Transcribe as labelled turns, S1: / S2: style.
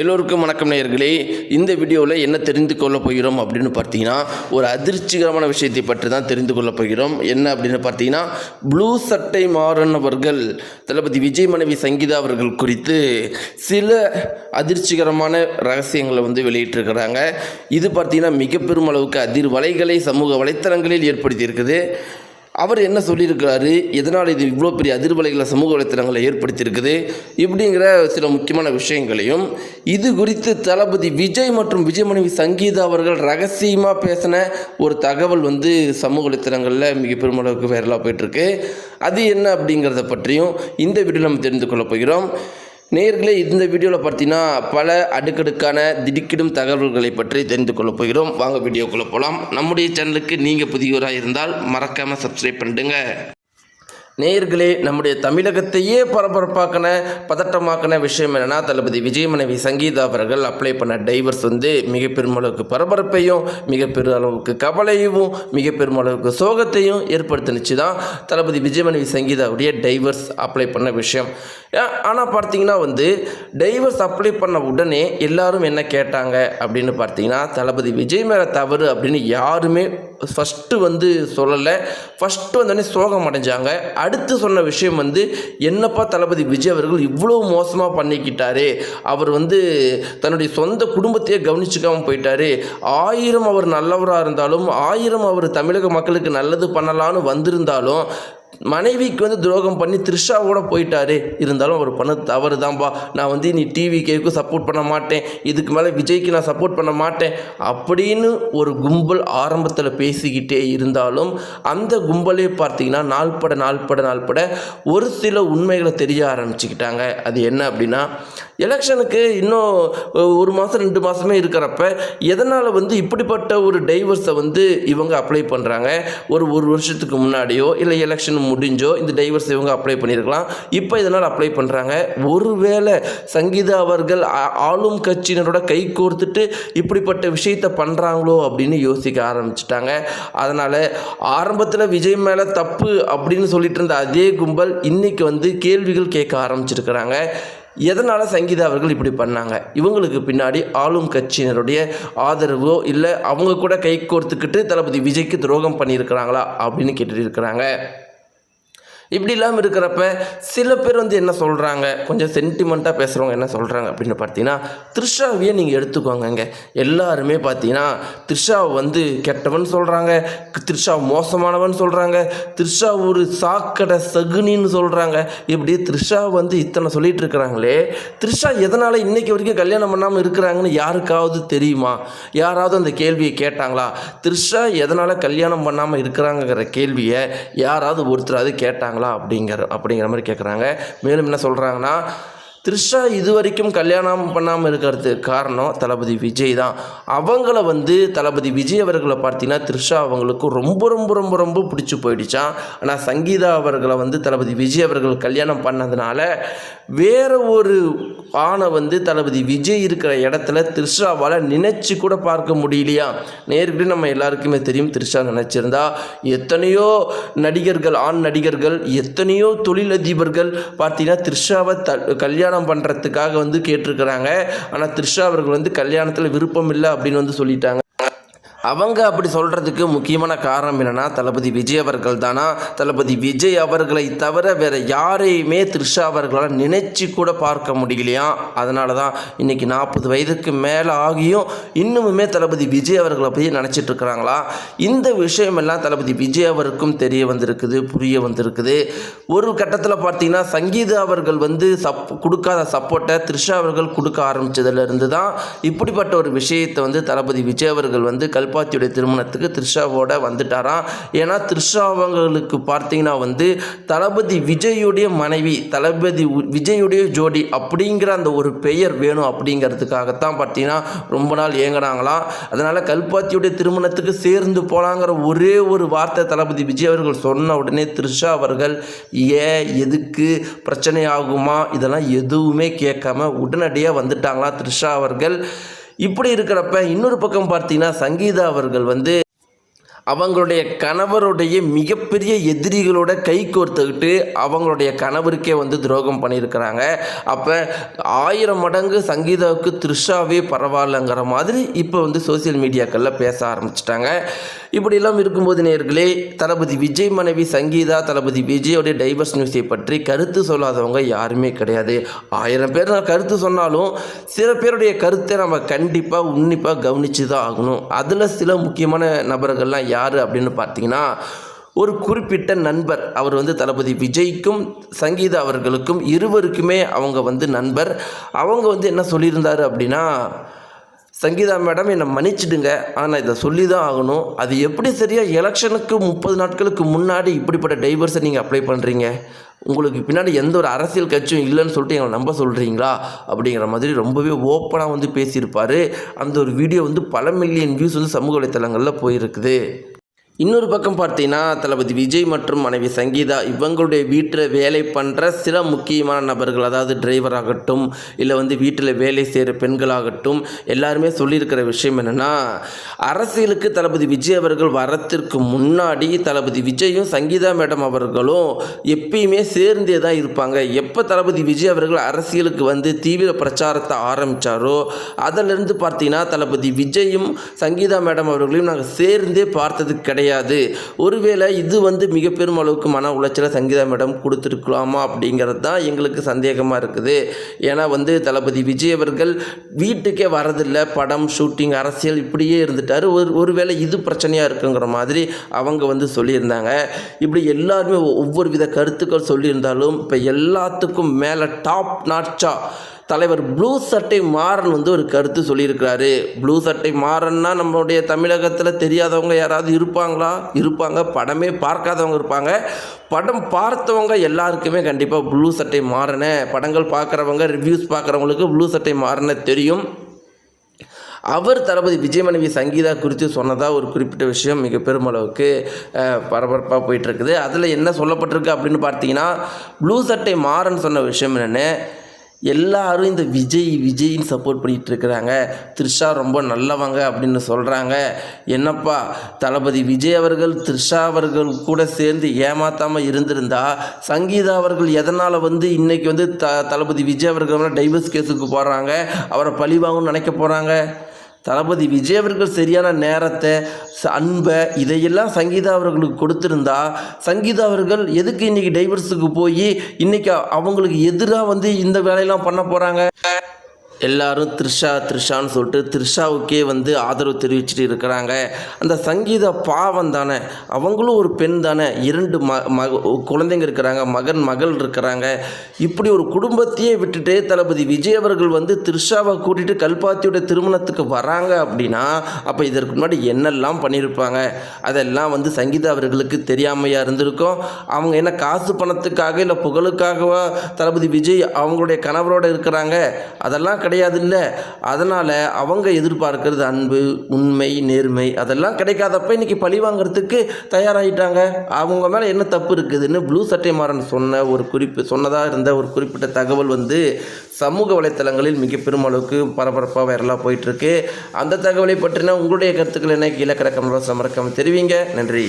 S1: எல்லோருக்கும் வணக்கம் நேயர்களே. இந்த வீடியோவில் என்ன தெரிந்து கொள்ளப் போகிறோம் அப்படின்னு பார்த்தீங்கன்னா, ஒரு அதிர்ச்சிகரமான விஷயத்தை பற்றி தான் தெரிந்து கொள்ளப் போகிறோம். என்ன அப்படின்னு பார்த்தீங்கன்னா, ப்ளூ சட்டை மாறன் அவர்கள் தளபதி விஜய் மனைவி சங்கீதா அவர்கள் குறித்து சில அதிர்ச்சிகரமான ரகசியங்களை வெளியிட்டிருக்கிறாங்க. இது பார்த்தீங்கன்னா மிக பெரும் அளவுக்கு அதிர்வலைகளை சமூக வலைத்தளங்களில் ஏற்படுத்தியிருக்குது. அவர் என்ன சொல்லியிருக்கிறாரு, எதனால் இது இவ்வளோ பெரிய அதிர்வலைகளை சமூக வலைத்தளங்களில் ஏற்படுத்தியிருக்குது இப்படிங்கிற சில முக்கியமான விஷயங்களையும், இது குறித்து தளபதி விஜய் மற்றும் விஜய் மனைவி சங்கீதா அவர்கள் ரகசியமாக பேசின ஒரு தகவல் சமூக வலைத்தளங்களில் மிக பெருமளவுக்கு வைரலாக போயிட்டுருக்கு. அது என்ன அப்படிங்கிறத பற்றியும் இந்த வீடியோவில் நம்ம தெரிந்து கொள்ளப் போகிறோம். நேயர்களே, இந்த வீடியோவில் பார்த்தீங்கன்னா பல அடுக்கடுக்கான திடுக்கிடும் தகவல்களை பற்றி தெரிந்து கொள்ளப் போகிறோம். வாங்க வீடியோக்குள்ளே போகலாம். நம்முடைய சேனலுக்கு நீங்கள் புதியவராக இருந்தால் மறக்காமல் சப்ஸ்கிரைப் பண்ணிடுங்க. நேயர்களே, நம்முடைய தமிழகத்தையே பரபரப்பாக்கின பதட்டமாக்கின விஷயம் என்னென்னா, தளபதி விஜய் மனைவி சங்கீதா அவர்கள் அப்ளை பண்ண டைவர்ஸ் மிக பெருமளவுக்கு பரபரப்பையும் மிக பெரும் அளவுக்கு கவலையும் மிக பெரும் அளவுக்கு சோகத்தையும் ஏற்படுத்தினுச்சு தான் தளபதி விஜய் மனைவி சங்கீதாவுடைய டைவர்ஸ் அப்ளை பண்ண விஷயம். ஆனால் பார்த்தீங்கன்னா டைவர்ஸ் அப்ளை பண்ண உடனே எல்லாரும் என்ன கேட்டாங்க அப்படின்னு பார்த்தீங்கன்னா, தளபதி விஜய் மேலே தவறு அப்படின்னு யாருமே ஃபஸ்ட்டு சொல்லலை. ஃபஸ்ட்டு வந்தோடனே சோகம் அடைஞ்சாங்க. அடுத்து சொன்ன விஷயம் என்னப்பா தளபதி விஜய் அவர்கள் இவ்வளோ மோசமாக பண்ணிக்கிட்டாரு, அவர் தன்னுடைய சொந்த குடும்பத்தையே கவனிச்சுக்காமல் போயிட்டாரு, 1000 அவர் நல்லவராக இருந்தாலும் 1000 அவர் தமிழக மக்களுக்கு நல்லது பண்ணலான்னு வந்திருந்தாலும் மனைவிக்கு துரோகம் பண்ணி த்ரிஷாவோட போயிட்டாரு, இருந்தாலும் அவர் பண்ண தவறு தான்ப்பா, நான் நீ டிவிக்கு சப்போர்ட் பண்ண மாட்டேன், இதுக்கு மேலே விஜய்க்கு நான் சப்போர்ட் பண்ண மாட்டேன் அப்படின்னு ஒரு கும்பல் ஆரம்பத்தில் பேசிக்கிட்டே இருந்தாலும், அந்த கும்பலே பார்த்தீங்கன்னா நாள்பட ஒரு சில உண்மைகளை தெரிய ஆரம்பிச்சுக்கிட்டாங்க. அது என்ன அப்படின்னா, எலெக்ஷனுக்கு இன்னும் 1 மாதம் 2 மாதமே இருக்கிறப்ப எதனால் இப்படிப்பட்ட ஒரு டைவர்ஸை இவங்க அப்ளை பண்ணுறாங்க. ஒரு வருஷத்துக்கு முன்னாடியோ இல்லை எலெக்ஷன் முடிஞ்சோ இந்த டைவர்ஸ் இவங்க அப்ளை பண்ணியிருக்கலாம். இப்போ இதனால் அப்ளை பண்ணுறாங்க. ஒருவேளை சங்கீதா அவர்கள் ஆளும் கட்சியினரோட கை கோர்த்துட்டு இப்படிப்பட்ட விஷயத்தை பண்ணுறாங்களோ அப்படின்னு யோசிக்க ஆரம்பிச்சிட்டாங்க. அதனால் ஆரம்பத்தில் விஜய் மேலே தப்பு அப்படின்னு சொல்லிட்டு இருந்த அதே கும்பல் இன்றைக்கி கேள்விகள் கேட்க ஆரம்பிச்சிருக்கிறாங்க. எதனால் சங்கீதா அவர்கள் இப்படி பண்ணாங்க, இவங்களுக்கு பின்னாடி ஆளும் கட்சியினருடைய ஆதரவோ இல்லை அவங்க கூட கை கோர்த்துக்கிட்டு தளபதி விஜய்க்கு துரோகம் பண்ணியிருக்கிறாங்களா அப்படின்னு கேட்டுட்டு இருக்கிறாங்க. இப்படி இல்லாமல் இருக்கிறப்ப சில பேர் என்ன சொல்கிறாங்க, கொஞ்சம் சென்டிமெண்ட்டாக பேசுகிறவங்க என்ன சொல்கிறாங்க அப்படின்னு பார்த்தீங்கன்னா, த்ரிஷாவையே நீங்கள் எடுத்துக்கோங்க. எல்லாருமே பார்த்தீங்கன்னா த்ரிஷாவை கெட்டவன் சொல்கிறாங்க, த்ரிஷா மோசமானவன் சொல்கிறாங்க, த்ரிஷா ஒரு சாக்கடை சகுனின்னு சொல்கிறாங்க. இப்படி த்ரிஷா இத்தனை சொல்லிட்டு இருக்கிறாங்களே, த்ரிஷா எதனால் இன்றைக்கி வரைக்கும் கல்யாணம் பண்ணாமல் இருக்கிறாங்கன்னு யாருக்காவது தெரியுமா? யாராவது அந்த கேள்வியை கேட்டாங்களா? த்ரிஷா எதனால் கல்யாணம் பண்ணாமல் இருக்கிறாங்கிற கேள்வியை யாராவது ஒருத்தராவது கேட்டாங்களா அப்படிங்கிற மாதிரி கேட்குறாங்க. மேலும் என்ன சொல்கிறாங்கன்னா, த்ரிஷா இது வரைக்கும் கல்யாணம் பண்ணாமல் இருக்கிறதுக்கு காரணம் தளபதி விஜய் தான். அவங்கள தளபதி விஜய் அவர்களை பார்த்தீங்கன்னா த்ரிஷா அவங்களுக்கு ரொம்ப ரொம்ப ரொம்ப ரொம்ப பிடிச்சி போயிடுச்சான். ஆனால் சங்கீதா அவர்களை தளபதி விஜய் அவர்கள் கல்யாணம் பண்ணதுனால வேறு ஒரு ஆணை தளபதி விஜய் இருக்கிற இடத்துல த்ரிஷாவால் நினச்சி கூட பார்க்க முடியலையா. நேருக்கு நம்ம எல்லாருக்குமே தெரியும், த்ரிஷா நினச்சிருந்தா எத்தனையோ நடிகர்கள், ஆண் நடிகர்கள், எத்தனையோ தொழிலதிபர்கள் பார்த்தீங்கன்னா த்ரிஷாவை கல்யாணம் பண்ணுறதுக்காக கேட்டிருக்கிறாங்க. ஆனால் த்ரிஷா அவர்கள் கல்யாணத்தில் விருப்பம் இல்லை அப்படின்னு சொல்லிட்டாங்க. அவங்க அப்படி சொல்கிறதுக்கு முக்கியமான காரணம் என்னென்னா, தளபதி விஜய் அவர்கள் தானா. தளபதி விஜய் அவர்களை தவிர வேறு யாரையுமே த்ரிஷா அவர்களால் நினைச்சு கூட பார்க்க முடியலையா. அதனால தான் இன்றைக்கி 40 வயதுக்கு மேலே ஆகியும் இன்னுமுமே தளபதி விஜய் அவர்களை போய் நினச்சிட்ருக்கிறாங்களா. இந்த விஷயமெல்லாம் தளபதி விஜய் அவருக்கும் தெரிய வந்திருக்குது, புரிய வந்திருக்குது. ஒரு கட்டத்தில் பார்த்தீங்கன்னா சங்கீதா அவர்கள் கொடுக்காத சப்போர்ட்டை த்ரிஷா அவர்கள் கொடுக்க ஆரம்பித்ததுலேருந்து தான் இப்படிப்பட்ட ஒரு விஷயத்தை தளபதி விஜய் அவர்கள் கல்பாத்தியுடைய திருமணத்துக்கு த்ரிஷாவோட வந்துட்டாராம். ஏன்னா த்ரிஷா அவங்களுக்கு பார்த்தீங்கன்னா தளபதி விஜயுடைய மனைவி, தளபதி விஜயுடைய ஜோடி அப்படிங்கிற அந்த ஒரு பெயர் வேணும் அப்படிங்கிறதுக்காகத்தான் பார்த்தீங்கன்னா ரொம்ப நாள் ஏங்கினாங்களாம். அதனால் கல்பாத்தியுடைய திருமணத்துக்கு சேர்ந்து போகலாங்கிற ஒரே ஒரு வார்த்தை தளபதி விஜய் அவர்கள் சொன்ன உடனே த்ரிஷா அவர்கள் எதுக்கு பிரச்சனை ஆகுமா இதெல்லாம் எதுவுமே கேட்காம உடனடியாக வந்துட்டாங்களாம் த்ரிஷா அவர்கள். இப்படி இருக்கிறப்ப இன்னொரு பக்கம் பார்த்தீங்கன்னா சங்கீதா அவர்கள் அவங்களுடைய கணவருடைய மிகப்பெரிய எதிரிகளோட கை கோர்த்துக்கிட்டு அவங்களுடைய கணவருக்கே வந்து துரோகம் பண்ணியிருக்கிறாங்க. அப்போ 1000 மடங்கு சங்கீதாவுக்கு த்ரிஷாவே பரவாயில்லைங்கிற மாதிரி இப்போ வந்து சோசியல் மீடியாக்களில் பேச ஆரம்பிச்சிட்டாங்க. இப்படியெல்லாம் இருக்கும்போது நேயர்களே, தளபதி விஜய் மனைவி சங்கீதா தளபதி விஜயோடைய டைவர்ஸ் நியூஸை பற்றி கருத்து சொல்லாதவங்க யாருமே கிடையாது. 1000 பேர் கருத்து சொன்னாலும் சில பேருடைய கருத்தை நம்ம கண்டிப்பாக உன்னிப்பாக கவனித்து தான் ஆகணும். அதில் சில முக்கியமான நபர்கள்லாம் யார் அப்படின்னு பார்த்தீங்கன்னா, ஒரு குறிப்பிட்ட நண்பர். அவர் வந்து தளபதி விஜய்க்கும் சங்கீதா அவர்களுக்கும் இருவருக்குமே அவங்க வந்து நண்பர். அவங்க வந்து என்ன சொல்லியிருந்தார் அப்படின்னா, சங்கீதா மேடம் என்னை மன்னிச்சிடுங்க, ஆனால் இதை சொல்லி தான் ஆகணும். அது எப்படி சரியாக எலெக்ஷனுக்கு 30 நாட்களுக்கு முன்னாடி இப்படிப்பட்ட டைவர்ஸை நீங்கள் அப்ளை பண்ணுறீங்க? உங்களுக்கு பின்னாடி எந்த ஒரு அரசியல் கட்சியும் இல்லைன்னு சொல்லிட்டு எங்களை நம்ப சொல்கிறீங்களா அப்படிங்கிற மாதிரி ரொம்பவே ஓப்பனாக வந்து பேசியிருப்பார். அந்த ஒரு வீடியோ வந்து பல மில்லியன் வியூஸ் வந்து சமூக வலைத்தளங்களில் போயிருக்குது. இன்னொரு பக்கம் பார்த்தீங்கன்னா, தளபதி விஜய் மற்றும் மனைவி சங்கீதா இவங்களுடைய வீட்டில் வேலை பண்ணுற சில முக்கியமான நபர்கள், அதாவது டிரைவர் ஆகட்டும், இல்லை வந்து வீட்டில் வேலை செய்கிற பெண்களாகட்டும், எல்லாருமே சொல்லியிருக்கிற விஷயம் என்னென்னா, அரசியலுக்கு தளபதி விஜய் அவர்கள் வரத்திற்கு முன்னாடி தளபதி விஜயும் சங்கீதா மேடம் அவர்களும் எப்பயுமே சேர்ந்தே தான் இருப்பாங்க. எப்போ தளபதி விஜய் அவர்கள் அரசியலுக்கு வந்து தீவிர பிரச்சாரத்தை ஆரம்பித்தாரோ அதிலிருந்து பார்த்தீங்கன்னா, தளபதி விஜயும் சங்கீதா மேடம் அவர்களையும் நாங்கள் சேர்ந்தே பார்த்தது கிடையாது. ஒருவேளை இது வந்து மிக பெரும் அளவுக்கு மன உளைச்சலை சங்கீதா மேடம் கொடுத்துருக்கலாமா அப்படிங்கிறது தான் எங்களுக்கு சந்தேகமாக இருக்குது. ஏன்னா வந்து தளபதி விஜய் அவர்கள் வீட்டுக்கே வரதில்லை, படம் ஷூட்டிங் அரசியல் இப்படியே இருந்துட்டார். ஒருவேளை இது பிரச்சனையாக இருக்குங்கிற மாதிரி அவங்க வந்து சொல்லியிருந்தாங்க. இப்படி எல்லாருமே ஒவ்வொரு வித கருத்துக்கள் சொல்லியிருந்தாலும் இப்போ எல்லாத்துக்கும் மேலே டாப் நாட்சா தலைவர் ப்ளூ சட்டை மாறன் வந்து ஒரு கருத்து சொல்லியிருக்கிறாரு. ப்ளூ சட்டை மாறன்னா நம்மளுடைய தமிழகத்தில் தெரியாதவங்க யாராவது இருப்பாங்க. படமே பார்க்காதவங்க இருப்பாங்க. படம் பார்த்தவங்க எல்லாருக்குமே கண்டிப்பாக ப்ளூ சட்டை மாறன, படங்கள் பார்க்குறவங்க ரிவ்யூஸ் பார்க்குறவங்களுக்கு ப்ளூ சட்டை மாறன தெரியும். அவர் தளபதி விஜய் மனைவி சங்கீதா குறித்து சொன்னதாக ஒரு குறிப்பிட்ட விஷயம் மிக பெருமளவுக்கு பரபரப்பாக போயிட்டுருக்குது. அதில் என்ன சொல்லப்பட்டிருக்கு அப்படின்னு பார்த்தீங்கன்னா, ப்ளூ சட்டை மாறன் சொன்ன விஷயம் என்னென்னு, எல்லாரும் இந்த விஜய்ன்னு சப்போர்ட் பண்ணிகிட்டு இருக்கிறாங்க. த்ரிஷா ரொம்ப நல்லவங்க அப்படின்னு சொல்கிறாங்க. என்னப்பா, தளபதி விஜய் அவர்கள் த்ரிஷா அவர்கள் கூட சேர்ந்து ஏமாற்றாமல் இருந்திருந்தா சங்கீதா அவர்கள் எதனால் வந்து இன்றைக்கி வந்து தளபதி விஜய் அவர்கள் டைவர்ஸ் கேஸுக்கு போகிறாங்க, அவரை பழி வாங்கணும்னு நினைக்க போகிறாங்க? தளபதி விஜய் அவர்கள் சரியான நேரத்தை, அன்பை இதையெல்லாம் சங்கீதா அவர்களுக்கு கொடுத்துருந்தா சங்கீதா அவர்கள் எதுக்கு இன்றைக்கி டைவர்ஸுக்கு போய் இன்றைக்கி அவங்களுக்கு எதிராக வந்து இந்த வேலையெல்லாம் பண்ண போகிறாங்க? எல்லாரும் த்ரிஷான்னு சொல்லிட்டு த்ரிஷாவுக்கே வந்து ஆதரவு தெரிவிச்சுட்டு இருக்கிறாங்க. அந்த சங்கீதா பாவம் தானே, அவங்களும் ஒரு பெண் தானே, 2 குழந்தைங்க இருக்கிறாங்க, மகள் இருக்கிறாங்க. இப்படி ஒரு குடும்பத்தையே விட்டுட்டு தளபதி விஜய் அவர்கள் வந்து த்ரிஷாவை கூட்டிகிட்டு கல்பாத்தியோட திருமணத்துக்கு வராங்க அப்படின்னா அப்போ இதற்கு முன்னாடி என்னெல்லாம் பண்ணியிருப்பாங்க? அதெல்லாம் வந்து சங்கீதா அவர்களுக்கு தெரியாமையாக இருந்திருக்கும். அவங்க என்ன காசு பணத்துக்காக இல்லை புகழுக்காகவா தளபதி விஜய் அவங்களுடைய கணவரோடு இருக்கிறாங்க? அதெல்லாம் கிடையாது இல்லை. அதனால் அவங்க எதிர்பார்க்கிறது அன்பு, உண்மை, நேர்மை, அதெல்லாம் கிடைக்காதப்ப இன்றைக்கி பழி வாங்கிறதுக்கு தயாராகிட்டாங்க. அவங்க மேலே என்ன தப்பு இருக்குதுன்னு ப்ளூ சட்டை மாறன் சொன்னதாக இருந்த ஒரு குறிப்பிட்ட தகவல் வந்து சமூக வலைத்தளங்களில் மிக பெரும் அளவுக்கு பரபரப்பாக வைரலாக போயிட்டுருக்கு. அந்த தகவலை பற்றின உங்களுடைய கருத்துக்கள் என்ன கீழே கிடக்க மறக்காமல் தெரிவிங்க. நன்றி.